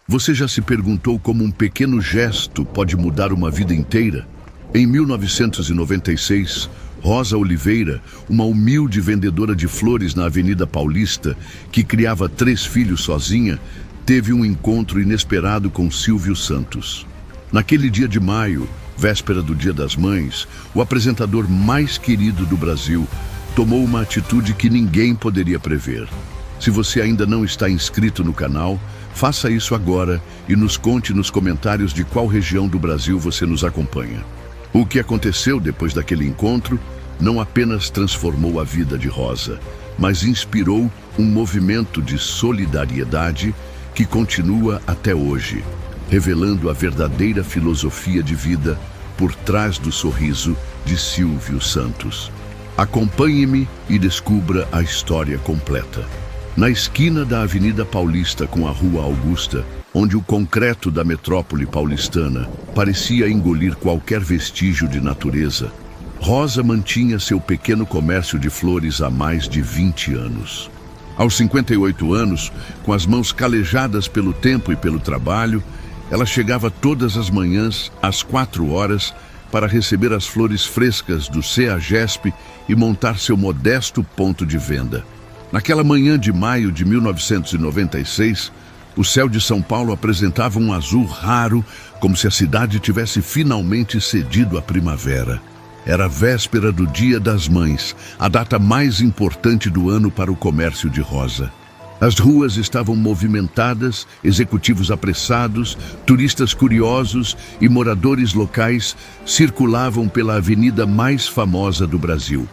Você já se perguntou como um pequeno gesto pode mudar uma vida inteira? Em 1996, Rosa Oliveira, uma humilde vendedora de flores na Avenida Paulista, que criava 3 filhos sozinha, teve um encontro inesperado com Silvio Santos. Naquele dia de maio, véspera do Dia das Mães, o apresentador mais querido do Brasil tomou uma atitude que ninguém poderia prever. Se você ainda não está inscrito no canal, faça isso agora e nos conte nos comentários de qual região do Brasil você nos acompanha. O que aconteceu depois daquele encontro não apenas transformou a vida de Rosa, mas inspirou um movimento de solidariedade que continua até hoje, revelando a verdadeira filosofia de vida por trás do sorriso de Silvio Santos. Acompanhe-me e descubra a história completa. Na esquina da Avenida Paulista com a Rua Augusta, onde o concreto da metrópole paulistana parecia engolir qualquer vestígio de natureza, Rosa mantinha seu pequeno comércio de flores há mais de 20 anos. Aos 58 anos, com as mãos calejadas pelo tempo e pelo trabalho, ela chegava todas as manhãs, às 4 horas, para receber as flores frescas do CEAGESP e montar seu modesto ponto de venda. Naquela manhã de maio de 1996, o céu de São Paulo apresentava um azul raro, como se a cidade tivesse finalmente cedido à primavera. Era a véspera do Dia das Mães, a data mais importante do ano para o comércio de Rosa. As ruas estavam movimentadas, executivos apressados, turistas curiosos e moradores locais circulavam pela avenida mais famosa do Brasil.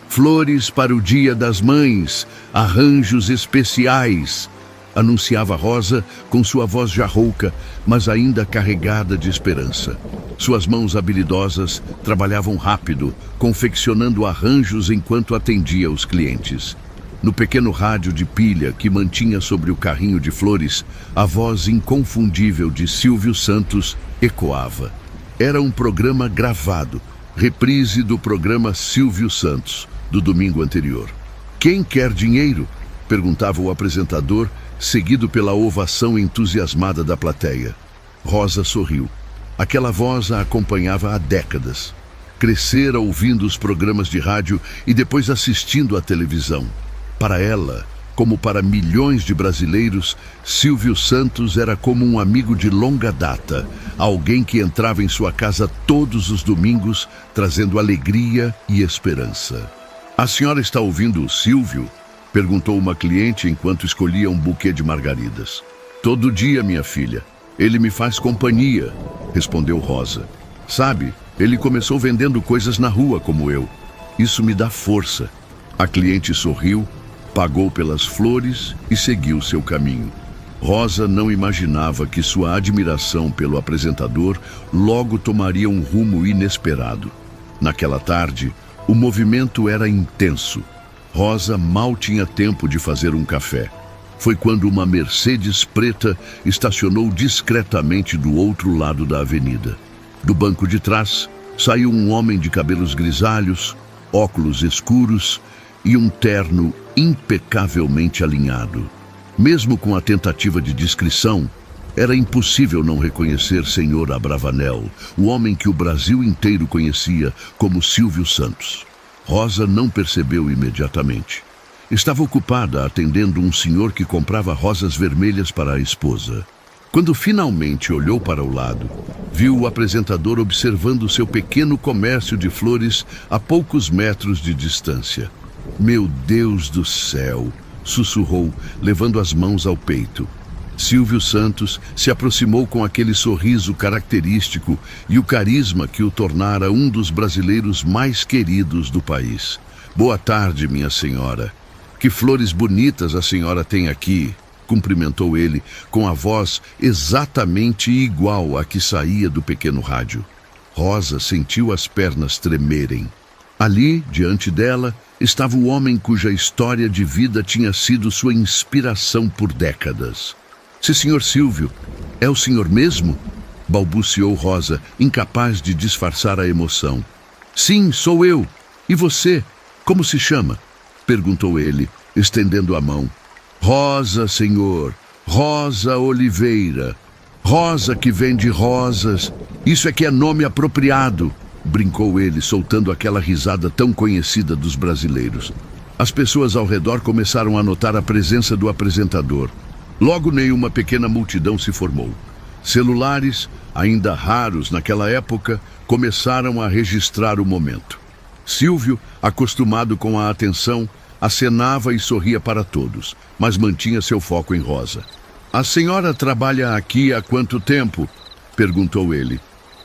Flores para o Dia das Mães, arranjos especiais, anunciava Rosa com sua voz já rouca, mas ainda carregada de esperança. Suas mãos habilidosas trabalhavam rápido, confeccionando arranjos enquanto atendia os clientes. No pequeno rádio de pilha que mantinha sobre o carrinho de flores, a voz inconfundível de Silvio Santos ecoava. Era um programa gravado, reprise do programa Silvio Santos, do domingo anterior. "Quem quer dinheiro?", perguntava o apresentador, seguido pela ovação entusiasmada da plateia. Rosa sorriu. Aquela voz a acompanhava há décadas. Crescera ouvindo os programas de rádio e depois assistindo à televisão. Para ela, como para milhões de brasileiros, Silvio Santos era como um amigo de longa data, alguém que entrava em sua casa todos os domingos, trazendo alegria e esperança. "A senhora está ouvindo o Silvio?", perguntou uma cliente enquanto escolhia um buquê de margaridas. "Todo dia, minha filha. Ele me faz companhia", respondeu Rosa. "Sabe, ele começou vendendo coisas na rua como eu. Isso me dá força." A cliente sorriu, pagou pelas flores e seguiu seu caminho. Rosa não imaginava que sua admiração pelo apresentador logo tomaria um rumo inesperado. Naquela tarde, o movimento era intenso. Rosa mal tinha tempo de fazer um café. Foi quando uma Mercedes preta estacionou discretamente do outro lado da avenida. Do banco de trás, saiu um homem de cabelos grisalhos, óculos escuros e um terno impecavelmente alinhado. Mesmo com a tentativa de descrição, era impossível não reconhecer Senhor Abravanel, o homem que o Brasil inteiro conhecia como Silvio Santos. Rosa não percebeu imediatamente. Estava ocupada atendendo um senhor que comprava rosas vermelhas para a esposa. Quando finalmente olhou para o lado, viu o apresentador observando seu pequeno comércio de flores a poucos metros de distância. "Meu Deus do céu!", sussurrou, levando as mãos ao peito. Silvio Santos se aproximou com aquele sorriso característico e o carisma que o tornara um dos brasileiros mais queridos do país. "Boa tarde, minha senhora. Que flores bonitas a senhora tem aqui", cumprimentou ele, com a voz exatamente igual à que saía do pequeno rádio. Rosa sentiu as pernas tremerem. Ali, diante dela, estava o homem cuja história de vida tinha sido sua inspiração por décadas. "Se Sr. Silvio, é o senhor mesmo?", balbuciou Rosa, incapaz de disfarçar a emoção. "Sim, sou eu. E você, como se chama?", perguntou ele, estendendo a mão. "Rosa, senhor. Rosa Oliveira", Rosa que vende rosas. Isso é que é nome apropriado, brincou ele, soltando aquela risada tão conhecida dos brasileiros. As pessoas ao redor começaram a notar a presença do apresentador. Logo, nenhuma pequena multidão se formou. Celulares, ainda raros naquela época, começaram a registrar o momento. Silvio, acostumado com a atenção, acenava e sorria para todos, mas mantinha seu foco em Rosa. "A senhora trabalha aqui há quanto tempo?" perguntou ele.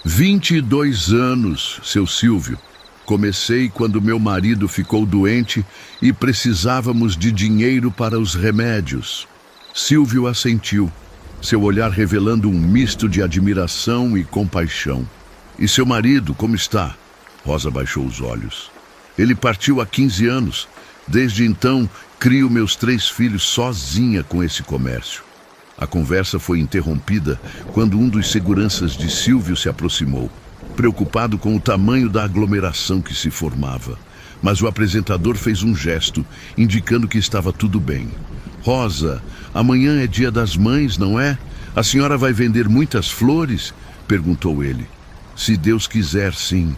22 anos, seu Silvio. Comecei quando meu marido ficou doente e precisávamos de dinheiro para os remédios. Silvio assentiu, seu olhar revelando um misto de admiração e compaixão. "E seu marido, como está?" Rosa baixou os olhos. "Ele partiu há 15 anos. Desde então, crio meus 3 filhos sozinha com esse comércio." A conversa foi interrompida quando um dos seguranças de Silvio se aproximou, preocupado com o tamanho da aglomeração que se formava. Mas o apresentador fez um gesto, indicando que estava tudo bem. "Rosa, amanhã é Dia das Mães, não é? A senhora vai vender muitas flores?" perguntou ele. "Se Deus quiser, sim.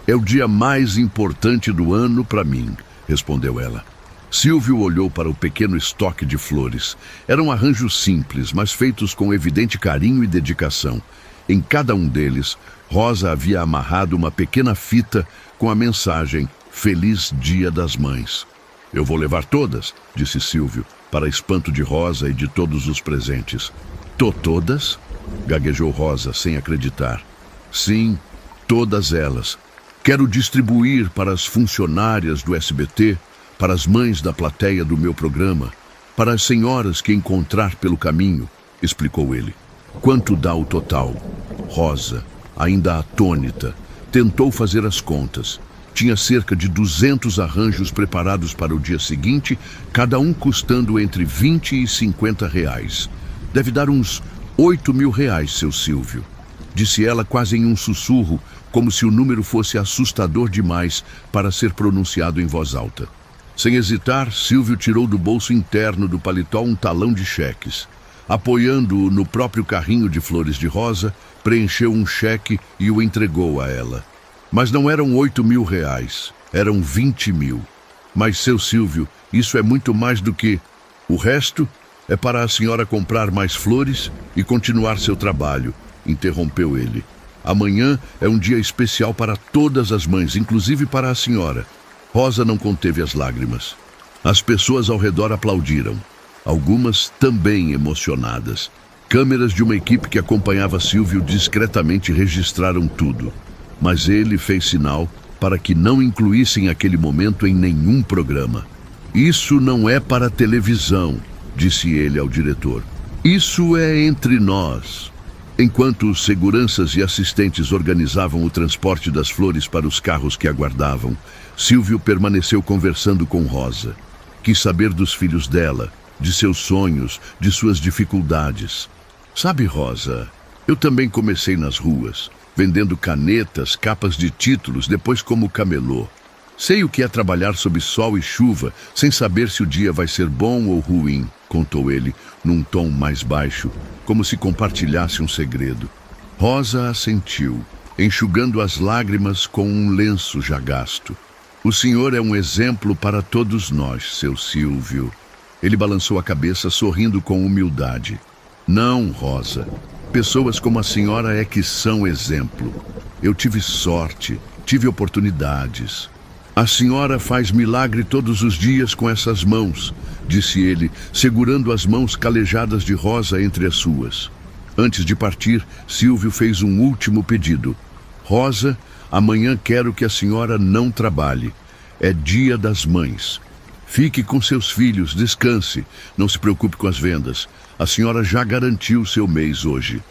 É o dia mais importante do ano para mim", respondeu ela. Silvio olhou para o pequeno estoque de flores. Eram arranjos simples, mas feitos com evidente carinho e dedicação. Em cada um deles, Rosa havia amarrado uma pequena fita com a mensagem "Feliz Dia das Mães". "Eu vou levar todas", disse Silvio, para espanto de Rosa e de todos os presentes. Todas?" gaguejou Rosa, sem acreditar. "Sim, todas elas. Quero distribuir para as funcionárias do SBT, para as mães da plateia do meu programa, para as senhoras que encontrar pelo caminho", explicou ele. "Quanto dá o total?" Rosa, ainda atônita, tentou fazer as contas. Tinha cerca de 200 arranjos preparados para o dia seguinte, cada um custando entre 20 e 50 reais. "Deve dar uns 8.000 reais, seu Silvio", disse ela quase em um sussurro, como se o número fosse assustador demais para ser pronunciado em voz alta. Sem hesitar, Silvio tirou do bolso interno do paletó um talão de cheques. Apoiando-o no próprio carrinho de flores de rosa, preencheu um cheque e o entregou a ela. Mas não eram 8.000 reais, eram 20.000. "Mas, seu Silvio, isso é muito mais do que... O resto é para a senhora comprar mais flores e continuar seu trabalho", interrompeu ele. "Amanhã é um dia especial para todas as mães, inclusive para a senhora." Rosa não conteve as lágrimas. As pessoas ao redor aplaudiram, algumas também emocionadas. Câmeras de uma equipe que acompanhava Silvio discretamente registraram tudo, mas ele fez sinal para que não incluíssem aquele momento em nenhum programa. "Isso não é para televisão", disse ele ao diretor. "Isso é entre nós." Enquanto os seguranças e assistentes organizavam o transporte das flores para os carros que aguardavam, Silvio permaneceu conversando com Rosa. Quis saber dos filhos dela, de seus sonhos, de suas dificuldades. "Sabe, Rosa, eu também comecei nas ruas, vendendo canetas, capas de títulos, depois como camelô. Sei o que é trabalhar sob sol e chuva, sem saber se o dia vai ser bom ou ruim", contou ele, num tom mais baixo, como se compartilhasse um segredo. Rosa assentiu, enxugando as lágrimas com um lenço já gasto. "O senhor é um exemplo para todos nós, seu Silvio." Ele balançou a cabeça, sorrindo com humildade. "Não, Rosa. Pessoas como a senhora é que são exemplo. Eu tive sorte, tive oportunidades." "A senhora faz milagre todos os dias com essas mãos", disse ele, segurando as mãos calejadas de Rosa entre as suas. Antes de partir, Silvio fez um último pedido. "Rosa, amanhã quero que a senhora não trabalhe. É Dia das Mães. Fique com seus filhos, descanse, não se preocupe com as vendas. A senhora já garantiu seu mês hoje."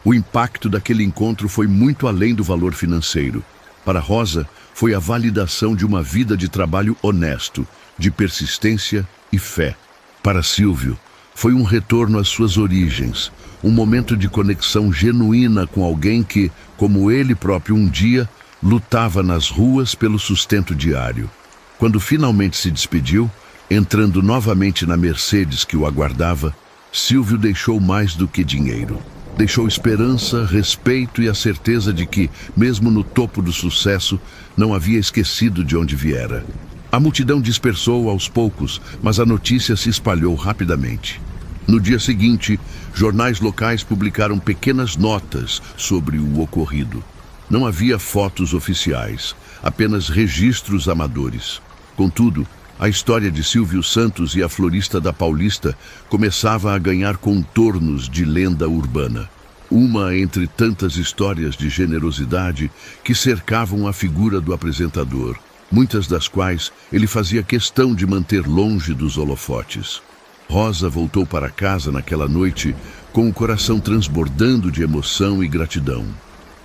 O impacto daquele encontro foi muito além do valor financeiro. Para Rosa, foi a validação de uma vida de trabalho honesto, de persistência e fé. Para Silvio, foi um retorno às suas origens, um momento de conexão genuína com alguém que, como ele próprio um dia, lutava nas ruas pelo sustento diário. Quando finalmente se despediu, entrando novamente na Mercedes que o aguardava, Silvio deixou mais do que dinheiro. Deixou esperança, respeito e a certeza de que, mesmo no topo do sucesso, não havia esquecido de onde viera. A multidão dispersou aos poucos, mas a notícia se espalhou rapidamente. No dia seguinte, jornais locais publicaram pequenas notas sobre o ocorrido. Não havia fotos oficiais, apenas registros amadores. Contudo, a história de Silvio Santos e a florista da Paulista começava a ganhar contornos de lenda urbana. Uma entre tantas histórias de generosidade que cercavam a figura do apresentador, muitas das quais ele fazia questão de manter longe dos holofotes. Rosa voltou para casa naquela noite com o coração transbordando de emoção e gratidão.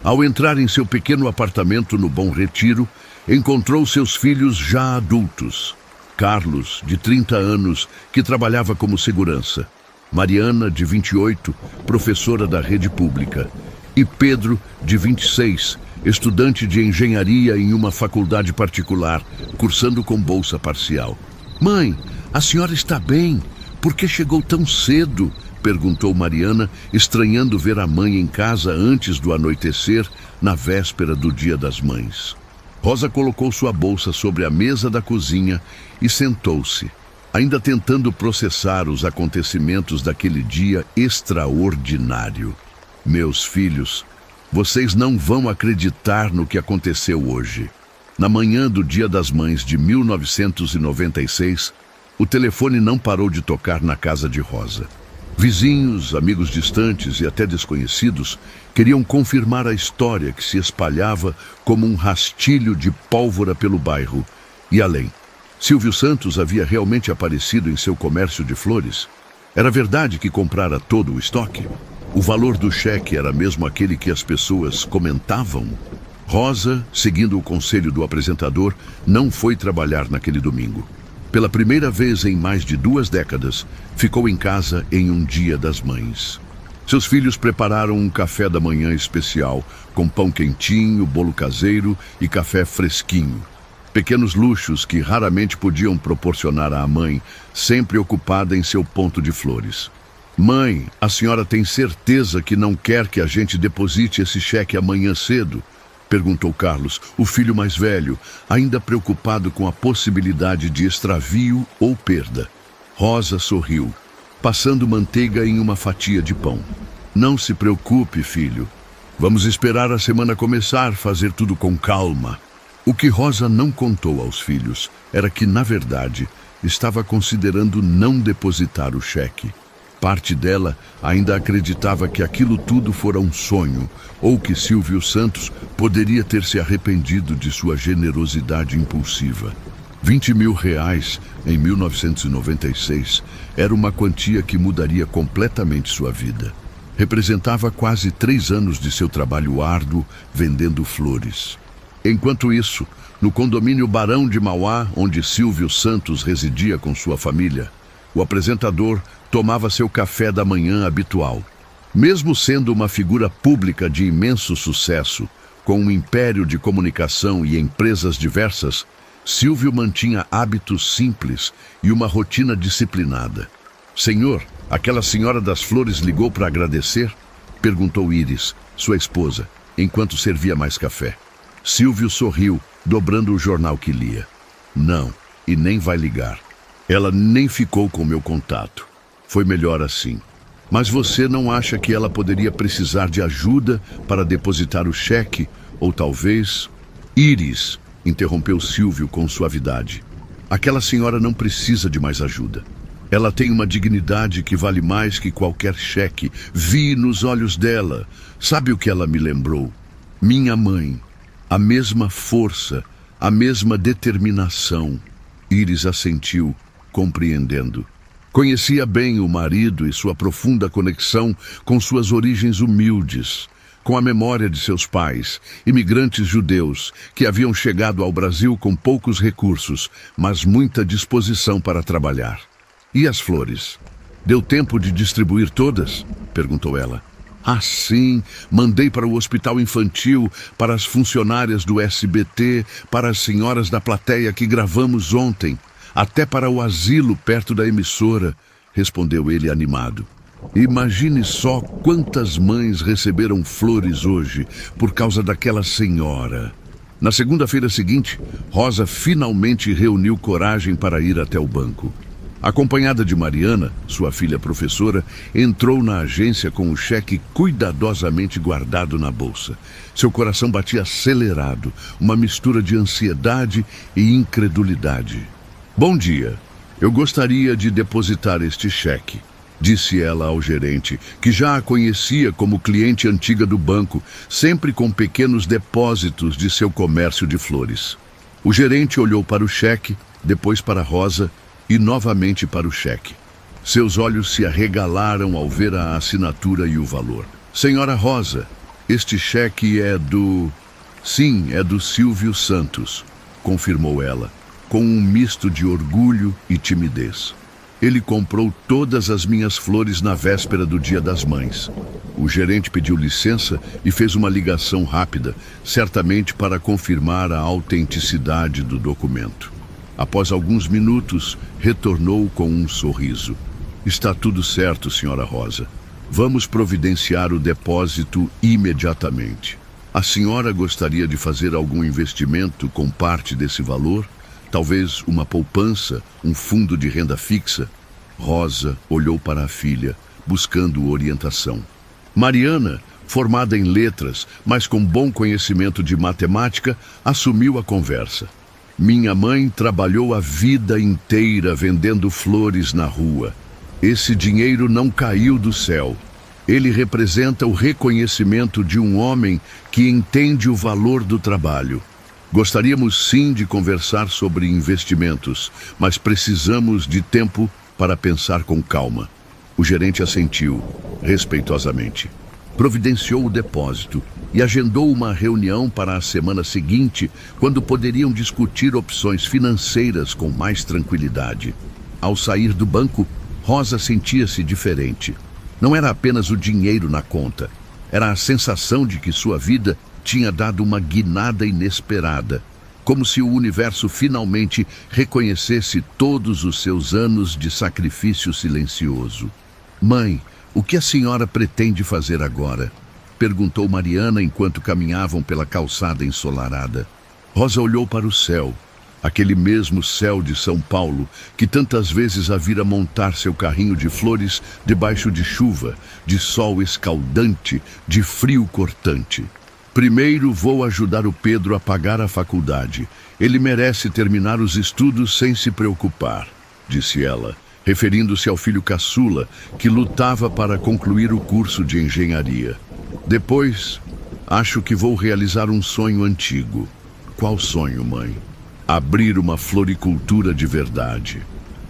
Ao entrar em seu pequeno apartamento no Bom Retiro, encontrou seus filhos já adultos. Carlos, de 30 anos, que trabalhava como segurança. Mariana, de 28, professora da rede pública. E Pedro, de 26, estudante de engenharia em uma faculdade particular, cursando com bolsa parcial. "Mãe, a senhora está bem? Por que chegou tão cedo?" perguntou Mariana, estranhando ver a mãe em casa antes do anoitecer, na véspera do Dia das Mães. Rosa colocou sua bolsa sobre a mesa da cozinha e sentou-se, ainda tentando processar os acontecimentos daquele dia extraordinário. "Meus filhos, vocês não vão acreditar no que aconteceu hoje." Na manhã do Dia das Mães de 1996, o telefone não parou de tocar na casa de Rosa. Vizinhos, amigos distantes e até desconhecidos queriam confirmar a história que se espalhava como um rastilho de pólvora pelo bairro e além. Silvio Santos havia realmente aparecido em seu comércio de flores? Era verdade que comprara todo o estoque? O valor do cheque era mesmo aquele que as pessoas comentavam? Rosa, seguindo o conselho do apresentador, não foi trabalhar naquele domingo. Pela primeira vez em mais de 2 décadas, ficou em casa em um Dia das Mães. Seus filhos prepararam um café da manhã especial, com pão quentinho, bolo caseiro e café fresquinho. Pequenos luxos que raramente podiam proporcionar à mãe, sempre ocupada em seu ponto de flores. "Mãe, a senhora tem certeza que não quer que a gente deposite esse cheque amanhã cedo?" perguntou Carlos, o filho mais velho, ainda preocupado com a possibilidade de extravio ou perda. Rosa sorriu, passando manteiga em uma fatia de pão. "Não se preocupe, filho. Vamos esperar a semana começar, fazer tudo com calma." O que Rosa não contou aos filhos era que, na verdade, estava considerando não depositar o cheque. Parte dela ainda acreditava que aquilo tudo fora um sonho, ou que Silvio Santos poderia ter se arrependido de sua generosidade impulsiva. R$ 20.000 em 1996 era uma quantia que mudaria completamente sua vida. Representava quase 3 anos de seu trabalho árduo vendendo flores. Enquanto isso, no condomínio Barão de Mauá, onde Silvio Santos residia com sua família, o apresentador tomava seu café da manhã habitual. Mesmo sendo uma figura pública de imenso sucesso, com um império de comunicação e empresas diversas, Silvio mantinha hábitos simples e uma rotina disciplinada. "Senhor, aquela senhora das flores ligou para agradecer?" perguntou Iris, sua esposa, enquanto servia mais café. Silvio sorriu, dobrando o jornal que lia. "Não, e nem vai ligar. Ela nem ficou com meu contato. Foi melhor assim. Mas você não acha que ela poderia precisar de ajuda para depositar o cheque? Ou talvez..." "Iris", interrompeu Silvio com suavidade. "Aquela senhora não precisa de mais ajuda. Ela tem uma dignidade que vale mais que qualquer cheque. Vi nos olhos dela. Sabe o que ela me lembrou? Minha mãe. A mesma força, a mesma determinação." Iris assentiu, compreendendo. Conhecia bem o marido e sua profunda conexão com suas origens humildes, com a memória de seus pais, imigrantes judeus que haviam chegado ao Brasil com poucos recursos, mas muita disposição para trabalhar. "E as flores? Deu tempo de distribuir todas?" perguntou ela. "Ah, sim, mandei para o hospital infantil, para as funcionárias do SBT, para as senhoras da plateia que gravamos ontem. Até para o asilo perto da emissora", respondeu ele animado. Imagine só quantas mães receberam flores hoje por causa daquela senhora. Na segunda-feira seguinte, Rosa finalmente reuniu coragem para ir até o banco. Acompanhada de Mariana, sua filha professora, entrou na agência com o cheque cuidadosamente guardado na bolsa. Seu coração batia acelerado, uma mistura de ansiedade e incredulidade. "Bom dia. Eu gostaria de depositar este cheque", disse ela ao gerente, que já a conhecia como cliente antiga do banco, sempre com pequenos depósitos de seu comércio de flores. O gerente olhou para o cheque, depois para Rosa e novamente para o cheque. Seus olhos se arregalaram ao ver a assinatura e o valor. "Senhora Rosa, este cheque é do..." "Sim, é do Silvio Santos", confirmou ela, com um misto de orgulho e timidez. "Ele comprou todas as minhas flores na véspera do Dia das Mães." O gerente pediu licença e fez uma ligação rápida, certamente para confirmar a autenticidade do documento. Após alguns minutos, retornou com um sorriso. "Está tudo certo, senhora Rosa. Vamos providenciar o depósito imediatamente. A senhora gostaria de fazer algum investimento com parte desse valor? Talvez uma poupança, um fundo de renda fixa?" Rosa olhou para a filha, buscando orientação. Mariana, formada em letras, mas com bom conhecimento de matemática, assumiu a conversa. "Minha mãe trabalhou a vida inteira vendendo flores na rua. Esse dinheiro não caiu do céu. Ele representa o reconhecimento de um homem que entende o valor do trabalho. Gostaríamos sim de conversar sobre investimentos, mas precisamos de tempo para pensar com calma." O gerente assentiu, respeitosamente. Providenciou o depósito e agendou uma reunião para a semana seguinte, quando poderiam discutir opções financeiras com mais tranquilidade. Ao sair do banco, Rosa sentia-se diferente. Não era apenas o dinheiro na conta, era a sensação de que sua vida tinha dado uma guinada inesperada, como se o universo finalmente reconhecesse todos os seus anos de sacrifício silencioso. "Mãe, o que a senhora pretende fazer agora?" perguntou Mariana enquanto caminhavam pela calçada ensolarada. Rosa olhou para o céu, aquele mesmo céu de São Paulo que tantas vezes a vira montar seu carrinho de flores debaixo de chuva, de sol escaldante, de frio cortante. "Primeiro vou ajudar o Pedro a pagar a faculdade. Ele merece terminar os estudos sem se preocupar", disse ela, referindo-se ao filho caçula, que lutava para concluir o curso de engenharia. "Depois, acho que vou realizar um sonho antigo." "Qual sonho, mãe?" "Abrir uma floricultura de verdade.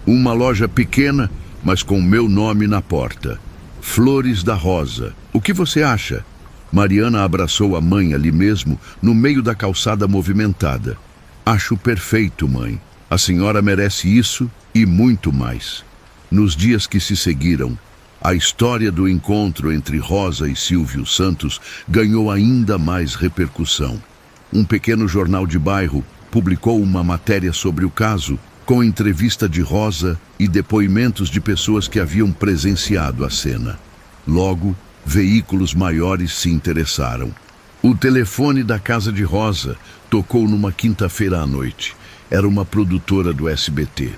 Uma loja pequena, mas com meu nome na porta. Flores da Rosa. O que você acha?" Mariana abraçou a mãe ali mesmo, no meio da calçada movimentada. "Acho perfeito, mãe. A senhora merece isso e muito mais." Nos dias que se seguiram, a história do encontro entre Rosa e Silvio Santos ganhou ainda mais repercussão. Um pequeno jornal de bairro publicou uma matéria sobre o caso, com entrevista de Rosa e depoimentos de pessoas que haviam presenciado a cena. Logo, veículos maiores se interessaram. O telefone da casa de Rosa tocou numa quinta-feira à noite. Era uma produtora do SBT.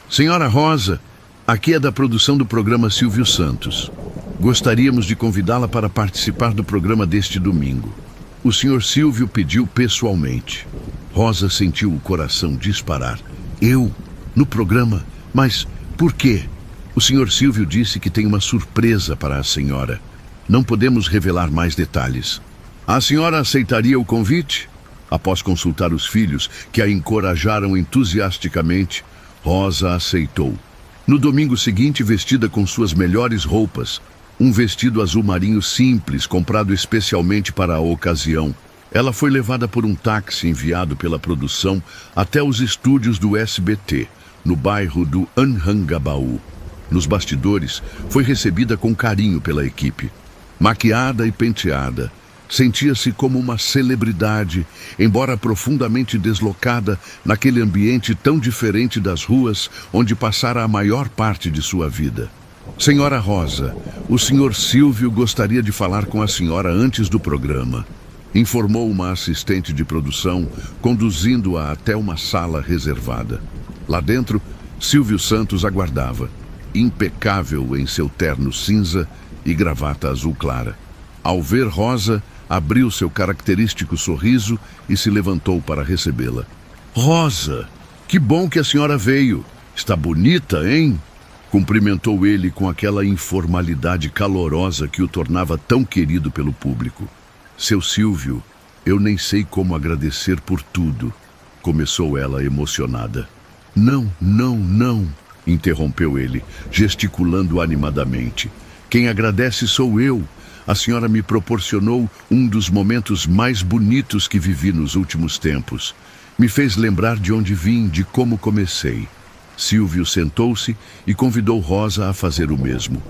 "Senhora Rosa, aqui é da produção do programa Silvio Santos. Gostaríamos de convidá-la para participar do programa deste domingo. O senhor Silvio pediu pessoalmente." Rosa sentiu o coração disparar. "Eu? No programa? Mas por quê?" "O senhor Silvio disse que tem uma surpresa para a senhora. Não podemos revelar mais detalhes." "A senhora aceitaria o convite?" Após consultar os filhos, que a encorajaram entusiasticamente, Rosa aceitou. No domingo seguinte, vestida com suas melhores roupas, um vestido azul marinho simples, comprado especialmente para a ocasião, ela foi levada por um táxi enviado pela produção até os estúdios do SBT, no bairro do Anhangabaú. Nos bastidores, foi recebida com carinho pela equipe. Maquiada e penteada, sentia-se como uma celebridade, embora profundamente deslocada naquele ambiente tão diferente das ruas onde passara a maior parte de sua vida. Senhora Rosa, o senhor Silvio gostaria de falar com a senhora antes do programa, informou uma assistente de produção, conduzindo-a até uma sala reservada. Lá dentro, Silvio Santos aguardava, impecável em seu terno cinza e gravata azul clara. Ao ver Rosa, abriu seu característico sorriso e se levantou para recebê-la. Rosa, que bom que a senhora veio. Está bonita, hein? Cumprimentou ele com aquela informalidade calorosa que o tornava tão querido pelo público. Seu Silvio, eu nem sei como agradecer por tudo, começou ela emocionada. Não, interrompeu ele, gesticulando animadamente. Quem agradece sou eu. A senhora me proporcionou um dos momentos mais bonitos que vivi nos últimos tempos. Me fez lembrar de onde vim, de como comecei. Silvio sentou-se e convidou Rosa a fazer o mesmo.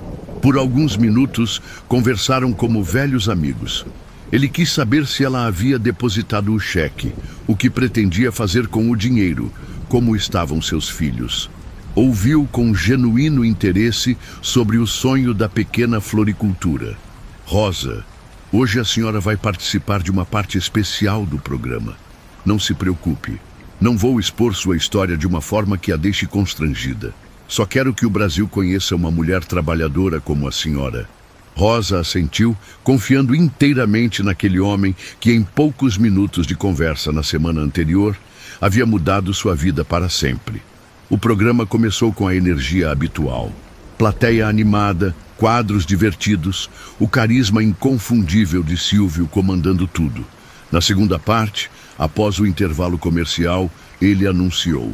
Por alguns minutos, conversaram como velhos amigos. Ele quis saber se ela havia depositado o cheque, o que pretendia fazer com o dinheiro, como estavam seus filhos. Ouviu com genuíno interesse sobre o sonho da pequena floricultura. Rosa, hoje a senhora vai participar de uma parte especial do programa. Não se preocupe. Não vou expor sua história de uma forma que a deixe constrangida. Só quero que o Brasil conheça uma mulher trabalhadora como a senhora. Rosa assentiu, confiando inteiramente naquele homem que, em poucos minutos de conversa na semana anterior, havia mudado sua vida para sempre. O programa começou com a energia habitual. Plateia animada, quadros divertidos, o carisma inconfundível de Silvio comandando tudo. Na segunda parte, após o intervalo comercial, ele anunciou: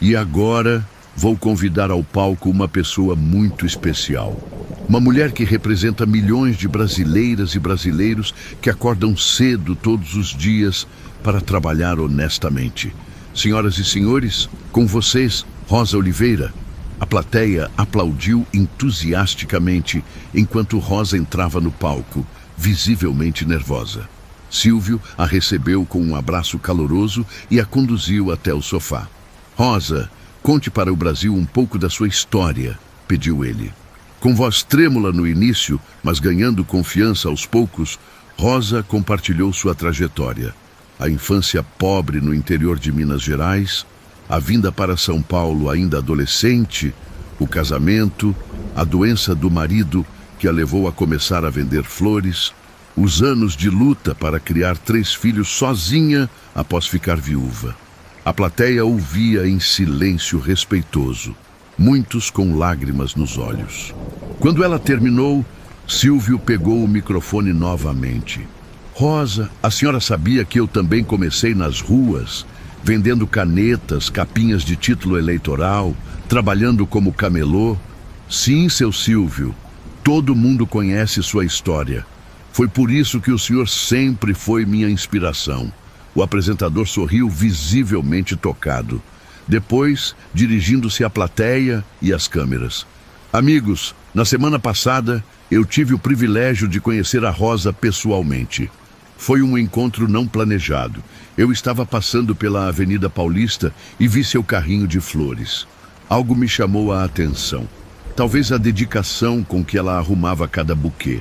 "E agora vou convidar ao palco uma pessoa muito especial. Uma mulher que representa milhões de brasileiras e brasileiros que acordam cedo todos os dias para trabalhar honestamente. Senhoras e senhores, com vocês, Rosa Oliveira." A plateia aplaudiu entusiasticamente enquanto Rosa entrava no palco, visivelmente nervosa. Silvio a recebeu com um abraço caloroso e a conduziu até o sofá. "Rosa, conte para o Brasil um pouco da sua história", pediu ele. Com voz trêmula no início, mas ganhando confiança aos poucos, Rosa compartilhou sua trajetória. A infância pobre no interior de Minas Gerais, a vinda para São Paulo ainda adolescente, o casamento, a doença do marido que a levou a começar a vender flores, os anos de luta para criar 3 filhos sozinha após ficar viúva. A plateia ouvia em silêncio respeitoso, muitos com lágrimas nos olhos. Quando ela terminou, Silvio pegou o microfone novamente. "Rosa, a senhora sabia que eu também comecei nas ruas, vendendo canetas, capinhas de título eleitoral, trabalhando como camelô?" "Sim, seu Silvio, todo mundo conhece sua história. Foi por isso que o senhor sempre foi minha inspiração." O apresentador sorriu visivelmente tocado. Depois, dirigindo-se à plateia e às câmeras: "Amigos, na semana passada, eu tive o privilégio de conhecer a Rosa pessoalmente. Foi um encontro não planejado. Eu estava passando pela Avenida Paulista e vi seu carrinho de flores. Algo me chamou a atenção. Talvez a dedicação com que ela arrumava cada buquê.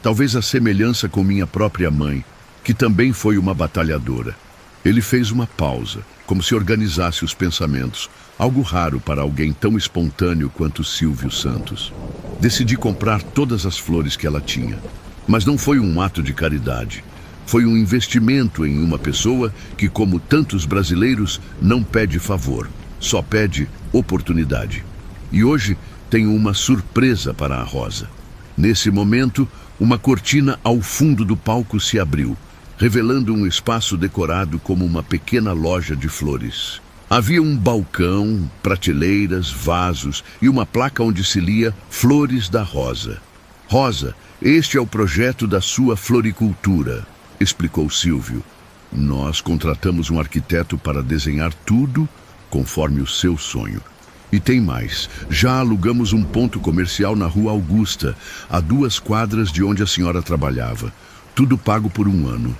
Talvez a semelhança com minha própria mãe, que também foi uma batalhadora." Ele fez uma pausa, como se organizasse os pensamentos, algo raro para alguém tão espontâneo quanto Silvio Santos. "Decidi comprar todas as flores que ela tinha. Mas não foi um ato de caridade. Foi um investimento em uma pessoa que, como tantos brasileiros, não pede favor, só pede oportunidade. E hoje tenho uma surpresa para a Rosa." Nesse momento, uma cortina ao fundo do palco se abriu, revelando um espaço decorado como uma pequena loja de flores. Havia um balcão, prateleiras, vasos e uma placa onde se lia "Flores da Rosa." "Rosa, este é o projeto da sua floricultura", explicou Silvio. "Nós contratamos um arquiteto para desenhar tudo conforme o seu sonho. E tem mais, já alugamos um ponto comercial na Rua Augusta, a 2 quadras de onde a senhora trabalhava. Tudo pago por 1 ano.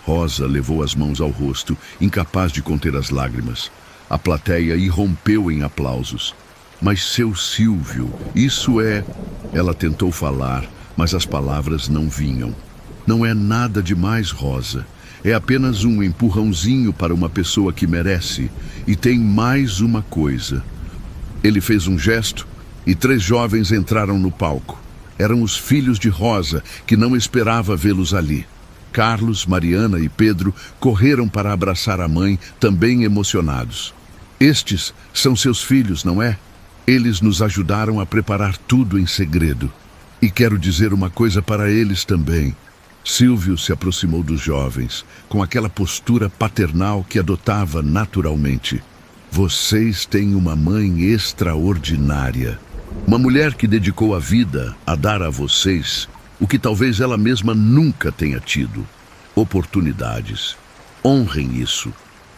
Rosa levou as mãos ao rosto, incapaz de conter as lágrimas. A plateia irrompeu em aplausos. Mas seu Silvio, isso é... Ela tentou falar, mas as palavras não vinham. Não é nada demais, Rosa. É apenas um empurrãozinho para uma pessoa que merece. E tem mais uma coisa. Ele fez um gesto e 3 jovens entraram no palco. Eram os filhos de Rosa, que não esperava vê-los ali. Carlos, Mariana e Pedro correram para abraçar a mãe, também emocionados. Estes são seus filhos, não é? Eles nos ajudaram a preparar tudo em segredo. E quero dizer uma coisa para eles também. Silvio se aproximou dos jovens, com aquela postura paternal que adotava naturalmente. Vocês têm uma mãe extraordinária. Uma mulher que dedicou a vida a dar a vocês o que talvez ela mesma nunca tenha tido. Oportunidades. Honrem isso.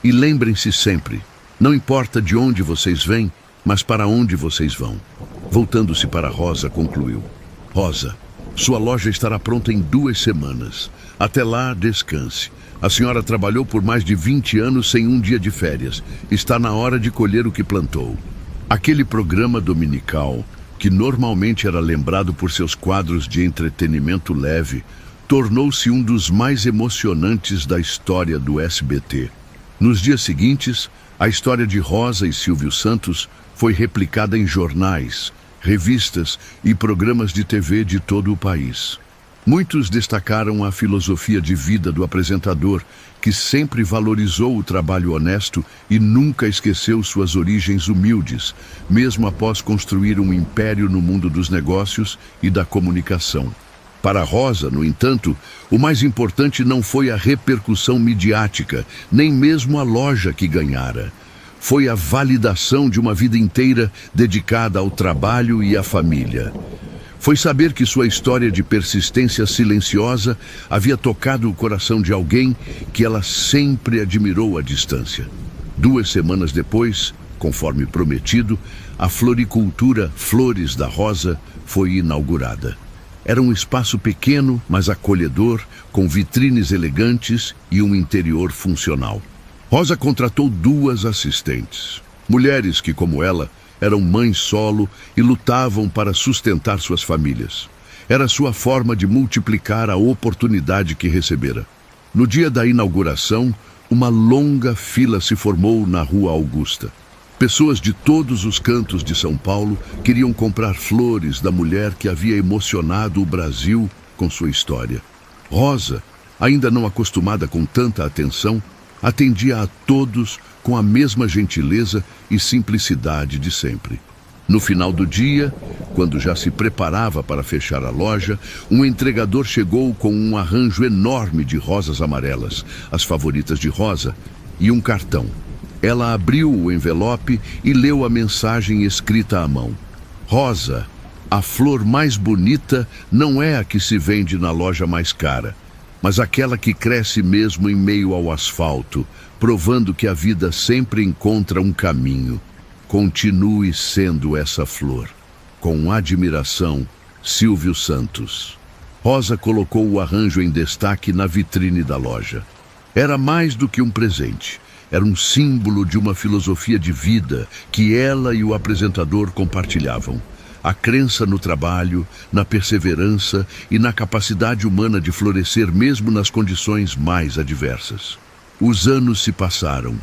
E lembrem-se sempre, não importa de onde vocês vêm, mas para onde vocês vão. Voltando-se para Rosa, concluiu. Rosa, sua loja estará pronta em 2 semanas. Até lá, descanse. A senhora trabalhou por mais de 20 anos sem um dia de férias. Está na hora de colher o que plantou. Aquele programa dominical, que normalmente era lembrado por seus quadros de entretenimento leve, tornou-se um dos mais emocionantes da história do SBT. Nos dias seguintes, a história de Rosa e Silvio Santos foi replicada em jornais, revistas e programas de TV de todo o país. Muitos destacaram a filosofia de vida do apresentador, que sempre valorizou o trabalho honesto e nunca esqueceu suas origens humildes, mesmo após construir um império no mundo dos negócios e da comunicação. Para Rosa, no entanto, o mais importante não foi a repercussão midiática, nem mesmo a loja que ganhara. Foi a validação de uma vida inteira dedicada ao trabalho e à família. Foi saber que sua história de persistência silenciosa havia tocado o coração de alguém que ela sempre admirou à distância. 2 semanas depois, conforme prometido, a floricultura Flores da Rosa foi inaugurada. Era um espaço pequeno, mas acolhedor, com vitrines elegantes e um interior funcional. Rosa contratou 2 assistentes, mulheres que, como ela, eram mães solo e lutavam para sustentar suas famílias. Era sua forma de multiplicar a oportunidade que recebera. No dia da inauguração, uma longa fila se formou na Rua Augusta. Pessoas de todos os cantos de São Paulo queriam comprar flores da mulher que havia emocionado o Brasil com sua história. Rosa, ainda não acostumada com tanta atenção, atendia a todos com a mesma gentileza e simplicidade de sempre. No final do dia, quando já se preparava para fechar a loja, um entregador chegou com um arranjo enorme de rosas amarelas, as favoritas de Rosa, e um cartão. Ela abriu o envelope e leu a mensagem escrita à mão. Rosa, a flor mais bonita não é a que se vende na loja mais cara, mas aquela que cresce mesmo em meio ao asfalto, provando que a vida sempre encontra um caminho. Continue sendo essa flor. Com admiração, Silvio Santos. Rosa colocou o arranjo em destaque na vitrine da loja. Era mais do que um presente. Era um símbolo de uma filosofia de vida que ela e o apresentador compartilhavam. A crença no trabalho, na perseverança e na capacidade humana de florescer mesmo nas condições mais adversas. Os anos se passaram.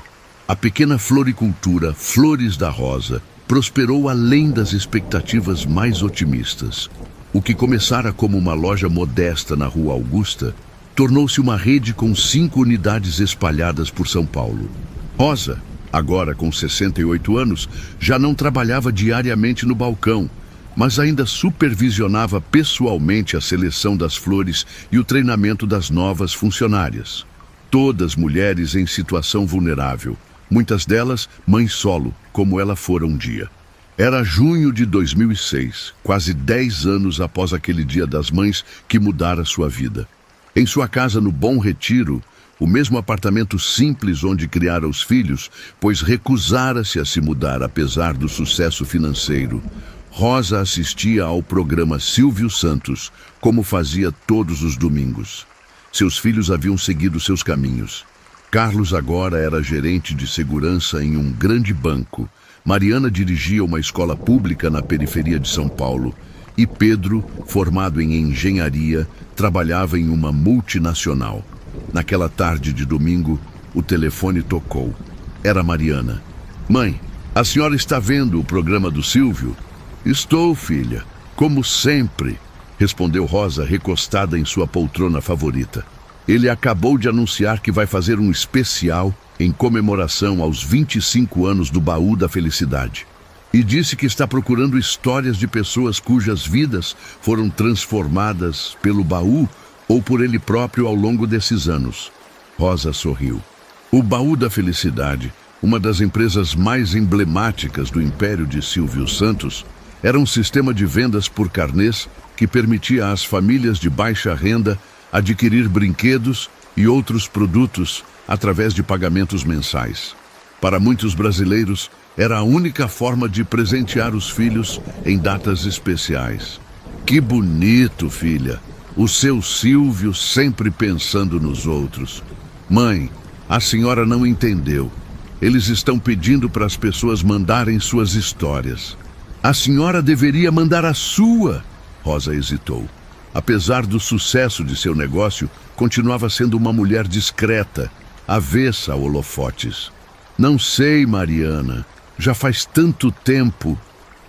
A pequena floricultura Flores da Rosa prosperou além das expectativas mais otimistas. O que começara como uma loja modesta na Rua Augusta tornou-se uma rede com 5 unidades espalhadas por São Paulo. Rosa, agora com 68 anos, já não trabalhava diariamente no balcão, mas ainda supervisionava pessoalmente a seleção das flores e o treinamento das novas funcionárias. Todas mulheres em situação vulnerável, muitas delas mães solo, como ela fora um dia. Era junho de 2006, quase 10 anos após aquele Dia das Mães que mudara sua vida. Em sua casa no Bom Retiro, o mesmo apartamento simples onde criara os filhos, pois recusara-se a se mudar apesar do sucesso financeiro, Rosa assistia ao programa Silvio Santos, como fazia todos os domingos. Seus filhos haviam seguido seus caminhos. Carlos agora era gerente de segurança em um grande banco. Mariana dirigia uma escola pública na periferia de São Paulo e Pedro, formado em engenharia, trabalhava em uma multinacional. Naquela tarde de domingo, o telefone tocou. Era Mariana. Mãe, a senhora está vendo o programa do Silvio? Estou, filha. Como sempre, respondeu Rosa, recostada em sua poltrona favorita. Ele acabou de anunciar que vai fazer um especial em comemoração aos 25 anos do Baú da Felicidade. E disse que está procurando histórias de pessoas cujas vidas foram transformadas pelo baú ou por ele próprio ao longo desses anos. Rosa sorriu. O Baú da Felicidade, uma das empresas mais emblemáticas do império de Silvio Santos, era um sistema de vendas por carnês que permitia às famílias de baixa renda adquirir brinquedos e outros produtos através de pagamentos mensais. Para muitos brasileiros, era a única forma de presentear os filhos em datas especiais. Que bonito, filha! O seu Silvio sempre pensando nos outros. Mãe, a senhora não entendeu. Eles estão pedindo para as pessoas mandarem suas histórias. A senhora deveria mandar a sua. Rosa hesitou. Apesar do sucesso de seu negócio, continuava sendo uma mulher discreta, avessa a holofotes. Não sei, Mariana. Já faz tanto tempo.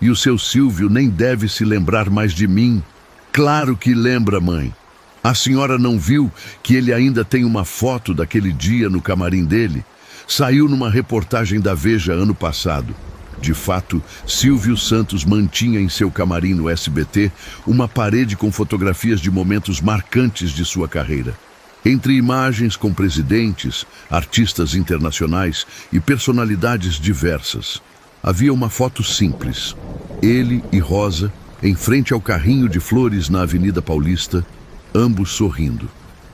E o seu Silvio nem deve se lembrar mais de mim. Claro que lembra, mãe. A senhora não viu que ele ainda tem uma foto daquele dia no camarim dele? Saiu numa reportagem da Veja ano passado. De fato, Silvio Santos mantinha em seu camarim no SBT uma parede com fotografias de momentos marcantes de sua carreira. Entre imagens com presidentes, artistas internacionais e personalidades diversas, havia uma foto simples. Ele e Rosa, em frente ao carrinho de flores na Avenida Paulista, ambos sorrindo.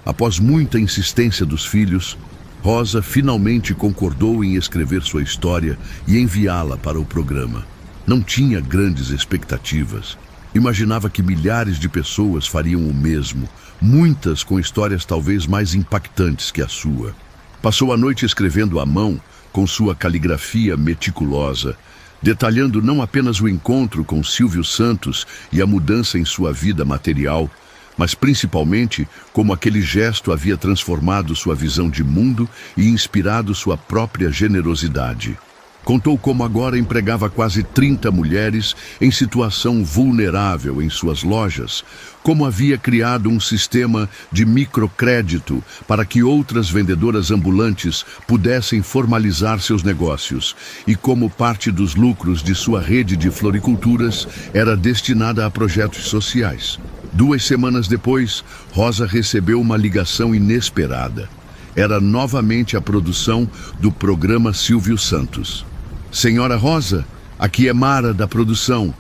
Após muita insistência dos filhos, Rosa finalmente concordou em escrever sua história e enviá-la para o programa. Não tinha grandes expectativas. Imaginava que milhares de pessoas fariam o mesmo, muitas com histórias talvez mais impactantes que a sua. Passou a noite escrevendo à mão, com sua caligrafia meticulosa, detalhando não apenas o encontro com Silvio Santos e a mudança em sua vida material, mas principalmente como aquele gesto havia transformado sua visão de mundo e inspirado sua própria generosidade. Contou como agora empregava quase 30 mulheres em situação vulnerável em suas lojas, como havia criado um sistema de microcrédito para que outras vendedoras ambulantes pudessem formalizar seus negócios, e como parte dos lucros de sua rede de floriculturas era destinada a projetos sociais. 2 semanas depois, Rosa recebeu uma ligação inesperada. Era novamente a produção do programa Silvio Santos. Senhora Rosa, aqui é Mara da produção.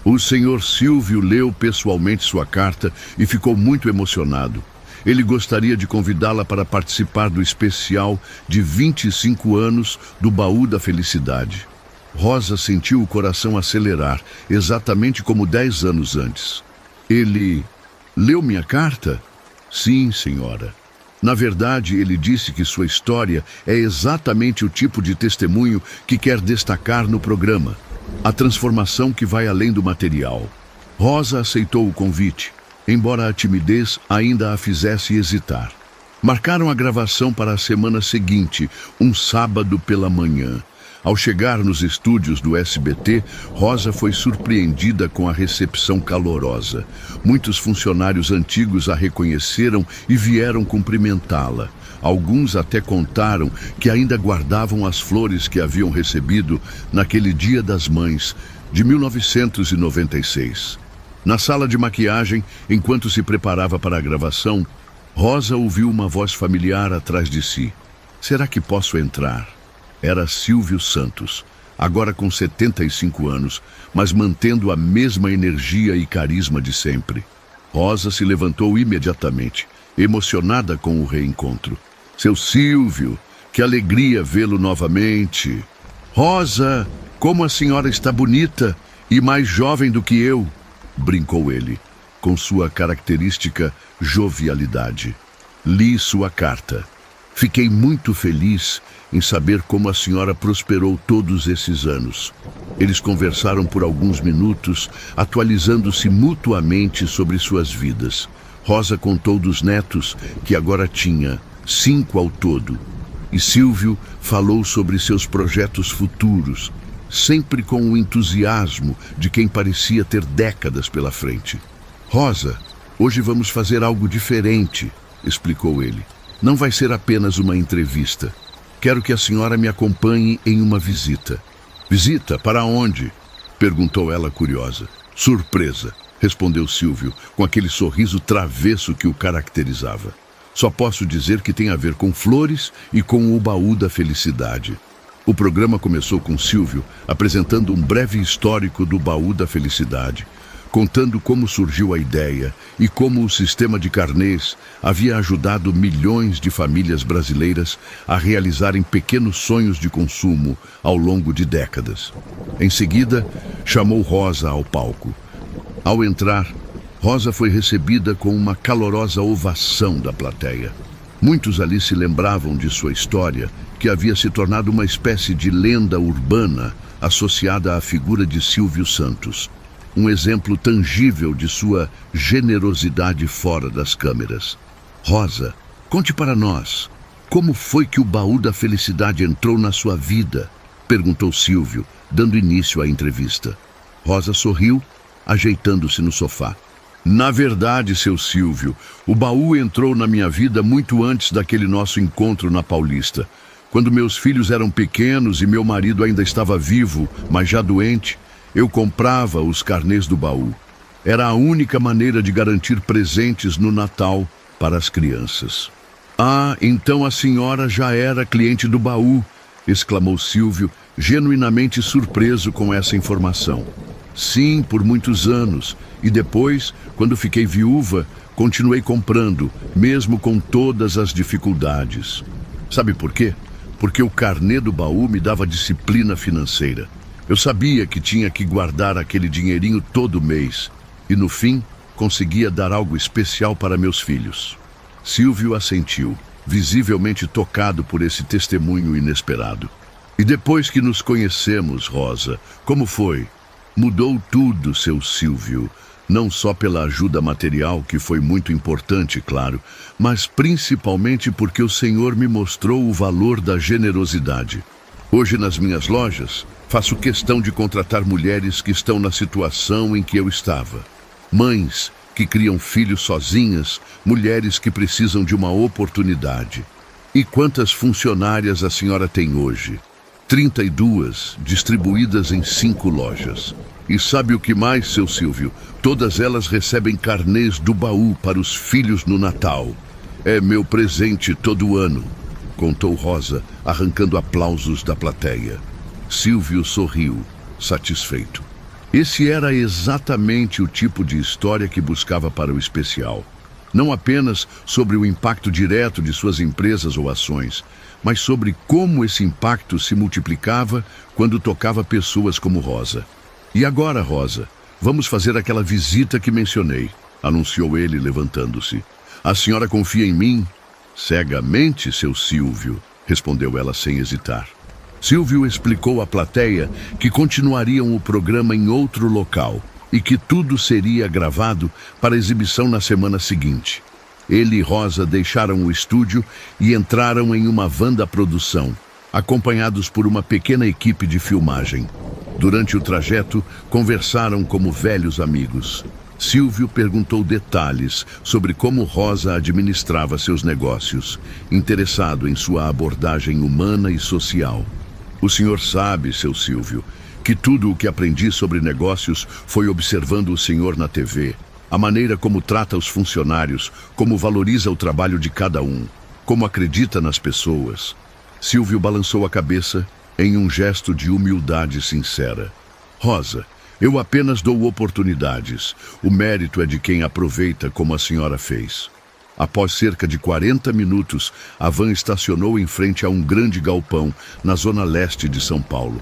O senhor Silvio leu pessoalmente sua carta e ficou muito emocionado. Ele gostaria de convidá-la para participar do especial de 25 anos do Baú da Felicidade. Rosa sentiu o coração acelerar, exatamente como 10 anos antes. Ele leu minha carta? Sim, senhora. Na verdade, ele disse que sua história é exatamente o tipo de testemunho que quer destacar no programa. A transformação que vai além do material. Rosa aceitou o convite, embora a timidez ainda a fizesse hesitar. Marcaram a gravação para a semana seguinte, um sábado pela manhã. Ao chegar nos estúdios do SBT, Rosa foi surpreendida com a recepção calorosa. Muitos funcionários antigos a reconheceram e vieram cumprimentá-la. Alguns até contaram que ainda guardavam as flores que haviam recebido naquele Dia das Mães, de 1996. Na sala de maquiagem, enquanto se preparava para a gravação, Rosa ouviu uma voz familiar atrás de si. Será que posso entrar? Era Silvio Santos, agora com 75 anos, mas mantendo a mesma energia e carisma de sempre. Rosa se levantou imediatamente, emocionada com o reencontro. Seu Silvio, que alegria vê-lo novamente. Rosa, como a senhora está bonita e mais jovem do que eu, brincou ele, com sua característica jovialidade. Li sua carta. Fiquei muito feliz em saber como a senhora prosperou todos esses anos. Eles conversaram por alguns minutos, atualizando-se mutuamente sobre suas vidas. Rosa contou dos netos, que agora tinha 5 ao todo. E Silvio falou sobre seus projetos futuros, sempre com o entusiasmo de quem parecia ter décadas pela frente. Rosa, hoje vamos fazer algo diferente, explicou ele. Não vai ser apenas uma entrevista. Quero que a senhora me acompanhe em uma visita. Visita? Para onde? Perguntou ela curiosa. Surpresa, respondeu Silvio, com aquele sorriso travesso que o caracterizava. Só posso dizer que tem a ver com flores e com o baú da felicidade. O programa começou com Silvio apresentando um breve histórico do baú da felicidade, contando como surgiu a ideia e como o sistema de carnês havia ajudado milhões de famílias brasileiras a realizarem pequenos sonhos de consumo ao longo de décadas. Em seguida, chamou Rosa ao palco. Ao entrar, Rosa foi recebida com uma calorosa ovação da plateia. Muitos ali se lembravam de sua história, que havia se tornado uma espécie de lenda urbana associada à figura de Silvio Santos. Um exemplo tangível de sua generosidade fora das câmeras. Rosa, conte para nós, como foi que o baú da felicidade entrou na sua vida? Perguntou Silvio, dando início à entrevista. Rosa sorriu, ajeitando-se no sofá. Na verdade, seu Silvio, o baú entrou na minha vida muito antes daquele nosso encontro na Paulista. Quando meus filhos eram pequenos e meu marido ainda estava vivo, mas já doente, eu comprava os carnês do baú. Era a única maneira de garantir presentes no Natal para as crianças. Ah, então a senhora já era cliente do baú, exclamou Silvio, genuinamente surpreso com essa informação. Sim, por muitos anos. E depois, quando fiquei viúva, continuei comprando, mesmo com todas as dificuldades. Sabe por quê? Porque o carnê do baú me dava disciplina financeira. Eu sabia que tinha que guardar aquele dinheirinho todo mês. E no fim, conseguia dar algo especial para meus filhos. Silvio assentiu, visivelmente tocado por esse testemunho inesperado. E depois que nos conhecemos, Rosa, como foi? Mudou tudo, seu Silvio. Não só pela ajuda material, que foi muito importante, claro, mas principalmente porque o Senhor me mostrou o valor da generosidade. Hoje, nas minhas lojas, faço questão de contratar mulheres que estão na situação em que eu estava. Mães que criam filhos sozinhas, mulheres que precisam de uma oportunidade. E quantas funcionárias a senhora tem hoje? 32, distribuídas em 5 lojas. E sabe o que mais, seu Silvio? Todas elas recebem carnês do baú para os filhos no Natal. É meu presente todo ano, contou Rosa, arrancando aplausos da plateia. Silvio sorriu, satisfeito. Esse era exatamente o tipo de história que buscava para o especial. Não apenas sobre o impacto direto de suas empresas ou ações, mas sobre como esse impacto se multiplicava quando tocava pessoas como Rosa. E agora, Rosa, vamos fazer aquela visita que mencionei, anunciou ele, levantando-se. A senhora confia em mim? Cegamente, seu Silvio, respondeu ela sem hesitar. Silvio explicou à plateia que continuariam o programa em outro local e que tudo seria gravado para exibição na semana seguinte. Ele e Rosa deixaram o estúdio e entraram em uma van da produção, acompanhados por uma pequena equipe de filmagem. Durante o trajeto, conversaram como velhos amigos. Silvio perguntou detalhes sobre como Rosa administrava seus negócios, interessado em sua abordagem humana e social. O senhor sabe, seu Silvio, que tudo o que aprendi sobre negócios foi observando o senhor na TV. A maneira como trata os funcionários, como valoriza o trabalho de cada um, como acredita nas pessoas. Silvio balançou a cabeça em um gesto de humildade sincera. Rosa, eu apenas dou oportunidades. O mérito é de quem aproveita como a senhora fez. Após cerca de 40 minutos, a van estacionou em frente a um grande galpão na zona leste de São Paulo.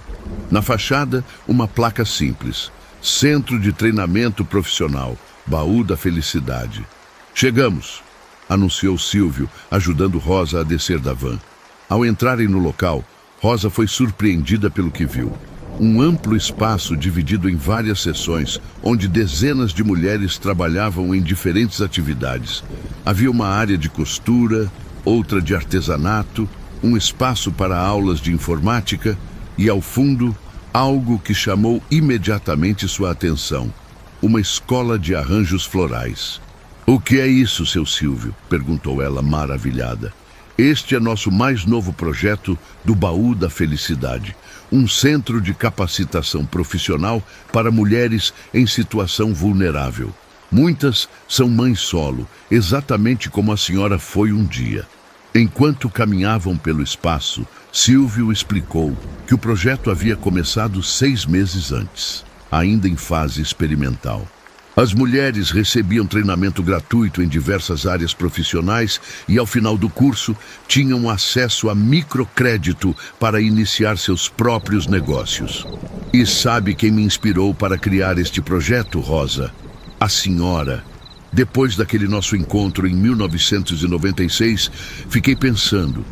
Na fachada, uma placa simples. Centro de Treinamento Profissional, Baú da Felicidade. Chegamos. anunciou Silvio, ajudando Rosa a descer da van. Ao entrarem no local, Rosa foi surpreendida pelo que viu. Um amplo espaço dividido em várias seções, onde dezenas de mulheres trabalhavam em diferentes atividades. Havia uma área de costura, outra de artesanato, um espaço para aulas de informática e, ao fundo, algo que chamou imediatamente sua atenção: uma escola de arranjos florais. "O que é isso, seu Silvio?" perguntou ela, maravilhada. "Este é nosso mais novo projeto do Baú da Felicidade, um centro de capacitação profissional para mulheres em situação vulnerável. Muitas são mães solo, exatamente como a senhora foi um dia." Enquanto caminhavam pelo espaço, Silvio explicou que o projeto havia começado 6 meses antes, ainda em fase experimental. As mulheres recebiam treinamento gratuito em diversas áreas profissionais e, ao final do curso, tinham acesso a microcrédito para iniciar seus próprios negócios. "E sabe quem me inspirou para criar este projeto, Rosa? A senhora. Depois daquele nosso encontro em 1996, fiquei pensando: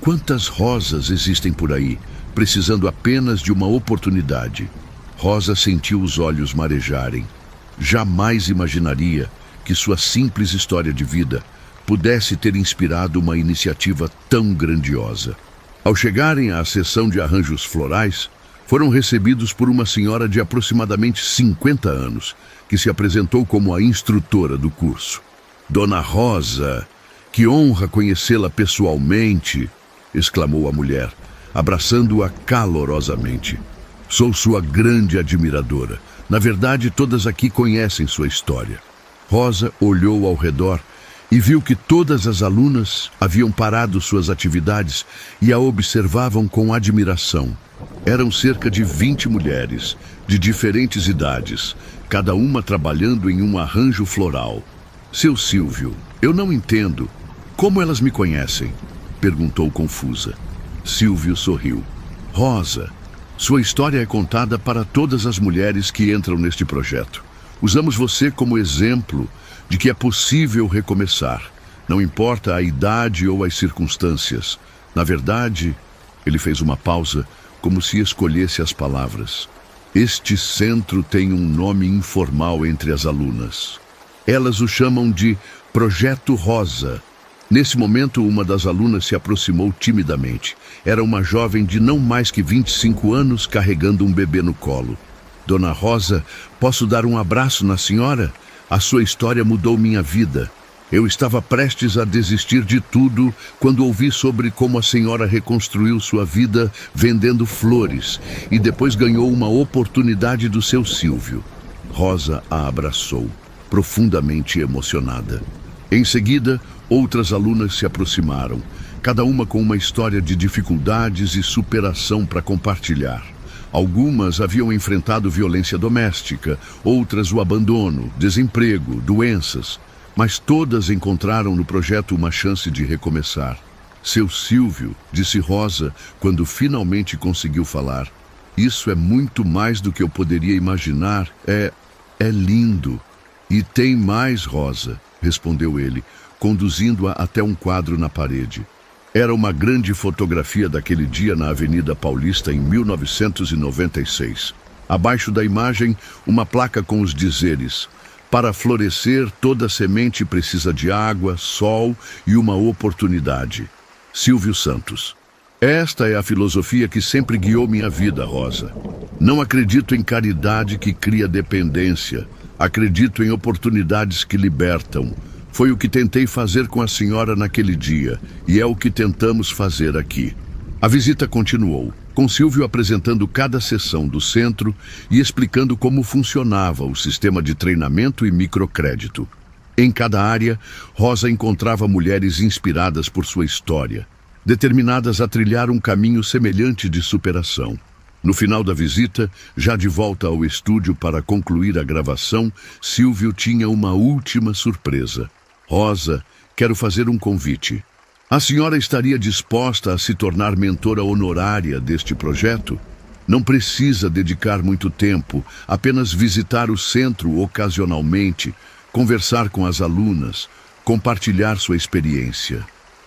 quantas Rosas existem por aí, precisando apenas de uma oportunidade?" Rosa sentiu os olhos marejarem. Jamais imaginaria que sua simples história de vida pudesse ter inspirado uma iniciativa tão grandiosa. Ao chegarem à seção de arranjos florais, foram recebidos por uma senhora de aproximadamente 50 anos, que se apresentou como a instrutora do curso. "Dona Rosa, que honra conhecê-la pessoalmente!" exclamou a mulher, abraçando-a calorosamente. "Sou sua grande admiradora. Na verdade, todas aqui conhecem sua história." Rosa olhou ao redor e viu que todas as alunas haviam parado suas atividades e a observavam com admiração. Eram cerca de 20 mulheres, de diferentes idades, cada uma trabalhando em um arranjo floral. "Seu Silvio, eu não entendo. Como elas me conhecem?" perguntou confusa. Silvio sorriu. "Rosa, sua história é contada para todas as mulheres que entram neste projeto. Usamos você como exemplo de que é possível recomeçar, não importa a idade ou as circunstâncias. Na verdade..." Ele fez uma pausa, como se escolhesse as palavras. "Este centro tem um nome informal entre as alunas. Elas o chamam de Projeto Rosa." Nesse momento, uma das alunas se aproximou timidamente. Era uma jovem de não mais que 25 anos, carregando um bebê no colo. "Dona Rosa, posso dar um abraço na senhora? A sua história mudou minha vida. Eu estava prestes a desistir de tudo quando ouvi sobre como a senhora reconstruiu sua vida vendendo flores e depois ganhou uma oportunidade do seu Silvio." Rosa a abraçou, profundamente emocionada. Em seguida, outras alunas se aproximaram, cada uma com uma história de dificuldades e superação para compartilhar. Algumas haviam enfrentado violência doméstica, outras o abandono, desemprego, doenças, mas todas encontraram no projeto uma chance de recomeçar. "Seu Silvio", disse Rosa, quando finalmente conseguiu falar, "isso é muito mais do que eu poderia imaginar. É lindo." "E tem mais, Rosa", respondeu ele, conduzindo-a até um quadro na parede. Era uma grande fotografia daquele dia na Avenida Paulista em 1996. Abaixo da imagem, uma placa com os dizeres: "Para florescer, toda semente precisa de água, sol e uma oportunidade. Silvio Santos." Esta é a filosofia que sempre guiou minha vida, Rosa. Não acredito em caridade que cria dependência. Acredito em oportunidades que libertam. Foi o que tentei fazer com a senhora naquele dia, e é o que tentamos fazer aqui. A visita continuou, com Silvio apresentando cada seção do centro e explicando como funcionava o sistema de treinamento e microcrédito. Em cada área, Rosa encontrava mulheres inspiradas por sua história, determinadas a trilhar um caminho semelhante de superação. No final da visita, já de volta ao estúdio para concluir a gravação, Silvio tinha uma última surpresa. "Rosa, quero fazer um convite. A senhora estaria disposta a se tornar mentora honorária deste projeto? Não precisa dedicar muito tempo, apenas visitar o centro ocasionalmente, conversar com as alunas, compartilhar sua experiência.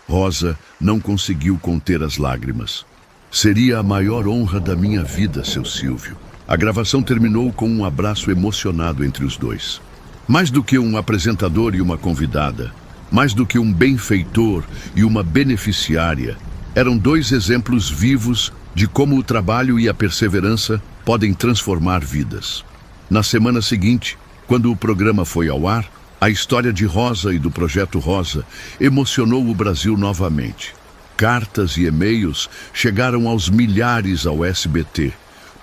Rosa não conseguiu conter as lágrimas. Seria a maior honra da minha vida, seu Silvio. A gravação terminou com um abraço emocionado entre os dois. Mais do que um apresentador e uma convidada, mais do que um benfeitor e uma beneficiária, eram dois exemplos vivos de como o trabalho e a perseverança podem transformar vidas. Na semana seguinte, quando o programa foi ao ar, a história de Rosa e do Projeto Rosa emocionou o Brasil novamente. Cartas e e-mails chegaram aos milhares ao SBT,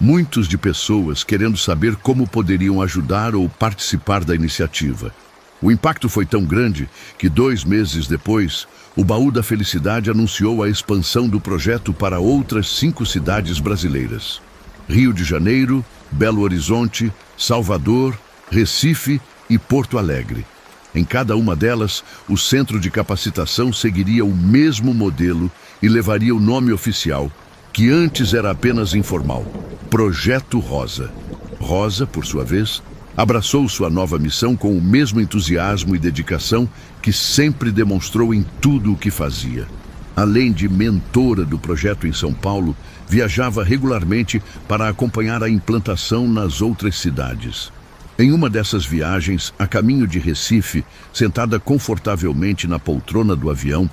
muitos de pessoas querendo saber como poderiam ajudar ou participar da iniciativa. O impacto foi tão grande que 2 meses depois, o Baú da Felicidade anunciou a expansão do projeto para outras 5 cidades brasileiras: Rio de Janeiro, Belo Horizonte, Salvador, Recife e Porto Alegre. Em cada uma delas, o centro de capacitação seguiria o mesmo modelo e levaria o nome oficial, que antes era apenas informal: Projeto Rosa. Rosa, por sua vez, abraçou sua nova missão com o mesmo entusiasmo e dedicação que sempre demonstrou em tudo o que fazia. Além de mentora do projeto em São Paulo, viajava regularmente para acompanhar a implantação nas outras cidades. Em uma dessas viagens, a caminho de Recife, sentada confortavelmente na poltrona do avião,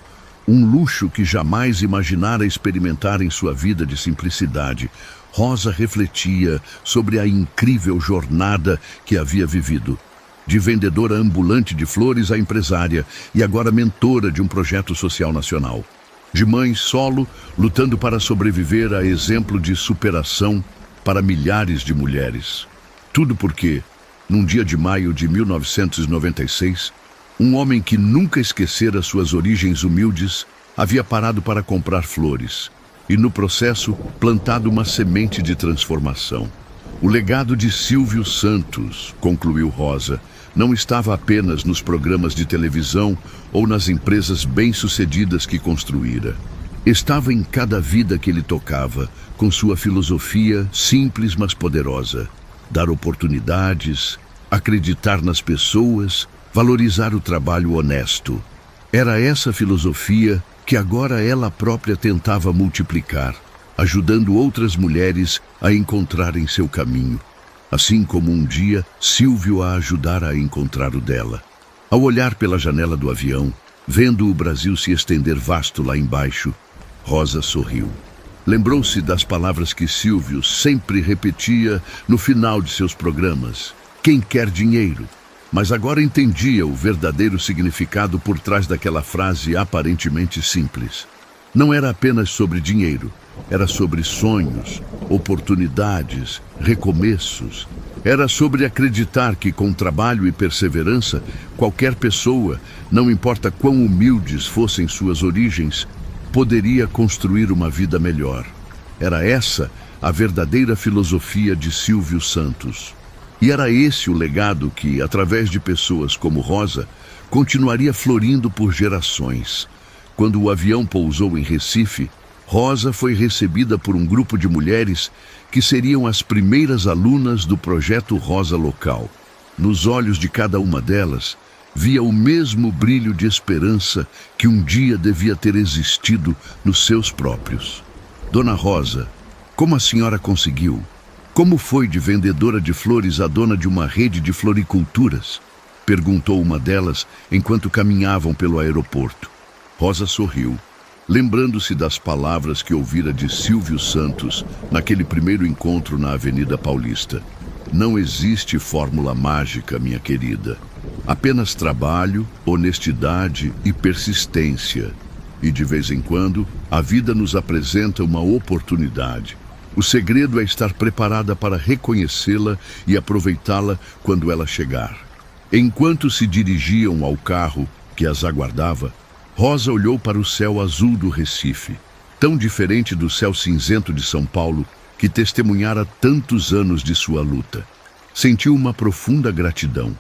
um luxo que jamais imaginara experimentar em sua vida de simplicidade, Rosa refletia sobre a incrível jornada que havia vivido. De vendedora ambulante de flores a empresária e agora mentora de um projeto social nacional. De mãe solo, lutando para sobreviver a exemplo de superação para milhares de mulheres. Tudo porque, num dia de maio de 1996, um homem que nunca esquecera suas origens humildes havia parado para comprar flores e, no processo, plantado uma semente de transformação. O legado de Silvio Santos, concluiu Rosa, não estava apenas nos programas de televisão ou nas empresas bem-sucedidas que construíra. Estava em cada vida que ele tocava, com sua filosofia simples mas poderosa: dar oportunidades, acreditar nas pessoas, valorizar o trabalho honesto. Era essa filosofia que agora ela própria tentava multiplicar, ajudando outras mulheres a encontrarem seu caminho, assim como um dia Silvio a ajudara a encontrar o dela. Ao olhar pela janela do avião, vendo o Brasil se estender vasto lá embaixo, Rosa sorriu. Lembrou-se das palavras que Silvio sempre repetia no final de seus programas: quem quer dinheiro? Mas agora entendia o verdadeiro significado por trás daquela frase aparentemente simples. Não era apenas sobre dinheiro, era sobre sonhos, oportunidades, recomeços. Era sobre acreditar que com trabalho e perseverança, qualquer pessoa, não importa quão humildes fossem suas origens, poderia construir uma vida melhor. Era essa a verdadeira filosofia de Silvio Santos. E era esse o legado que, através de pessoas como Rosa, continuaria florindo por gerações. Quando o avião pousou em Recife, Rosa foi recebida por um grupo de mulheres que seriam as primeiras alunas do Projeto Rosa local. Nos olhos de cada uma delas, via o mesmo brilho de esperança que um dia devia ter existido nos seus próprios. Dona Rosa, como a senhora conseguiu? Como foi de vendedora de flores a dona de uma rede de floriculturas? Perguntou uma delas enquanto caminhavam pelo aeroporto. Rosa sorriu, lembrando-se das palavras que ouvira de Silvio Santos naquele primeiro encontro na Avenida Paulista. Não existe fórmula mágica, minha querida. Apenas trabalho, honestidade e persistência. E de vez em quando, a vida nos apresenta uma oportunidade. O segredo é estar preparada para reconhecê-la e aproveitá-la quando ela chegar. Enquanto se dirigiam ao carro que as aguardava, Rosa olhou para o céu azul do Recife, tão diferente do céu cinzento de São Paulo que testemunhara tantos anos de sua luta. Sentiu uma profunda gratidão,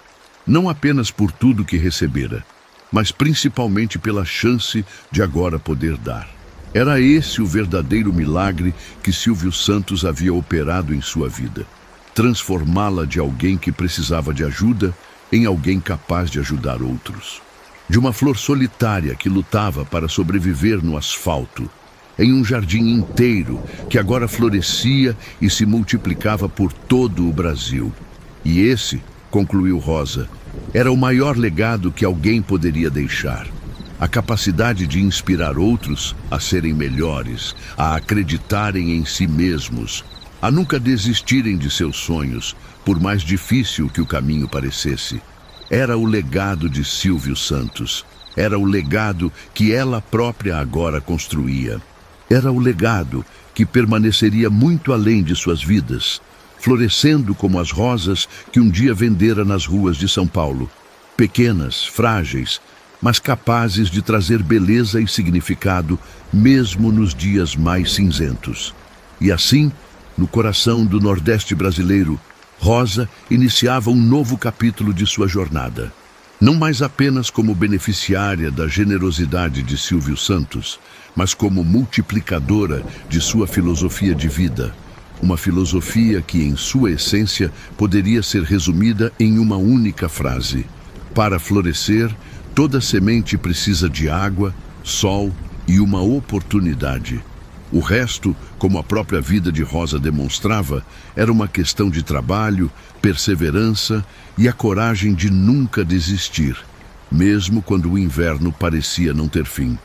não apenas por tudo que recebera, mas principalmente pela chance de agora poder dar. Era esse o verdadeiro milagre que Silvio Santos havia operado em sua vida: transformá-la de alguém que precisava de ajuda em alguém capaz de ajudar outros. de uma flor solitária que lutava para sobreviver no asfalto, em um jardim inteiro que agora florescia e se multiplicava por todo o Brasil. E esse, concluiu Rosa, era o maior legado que alguém poderia deixar. A capacidade de inspirar outros a serem melhores, a acreditarem em si mesmos, a nunca desistirem de seus sonhos, por mais difícil que o caminho parecesse. Era o legado de Silvio Santos. Era o legado que ela própria agora construía. Era o legado que permaneceria muito além de suas vidas, florescendo como as rosas que um dia vendera nas ruas de São Paulo. Pequenas, frágeis, mas capazes de trazer beleza e significado mesmo nos dias mais cinzentos. E assim, no coração do Nordeste brasileiro, Rosa iniciava um novo capítulo de sua jornada. Não mais apenas como beneficiária da generosidade de Silvio Santos, mas como multiplicadora de sua filosofia de vida. Uma filosofia que, em sua essência, poderia ser resumida em uma única frase: para florescer, toda semente precisa de água, sol e uma oportunidade. O resto, como a própria vida de Rosa demonstrava, era uma questão de trabalho, perseverança e a coragem de nunca desistir, mesmo quando o inverno parecia não ter fim.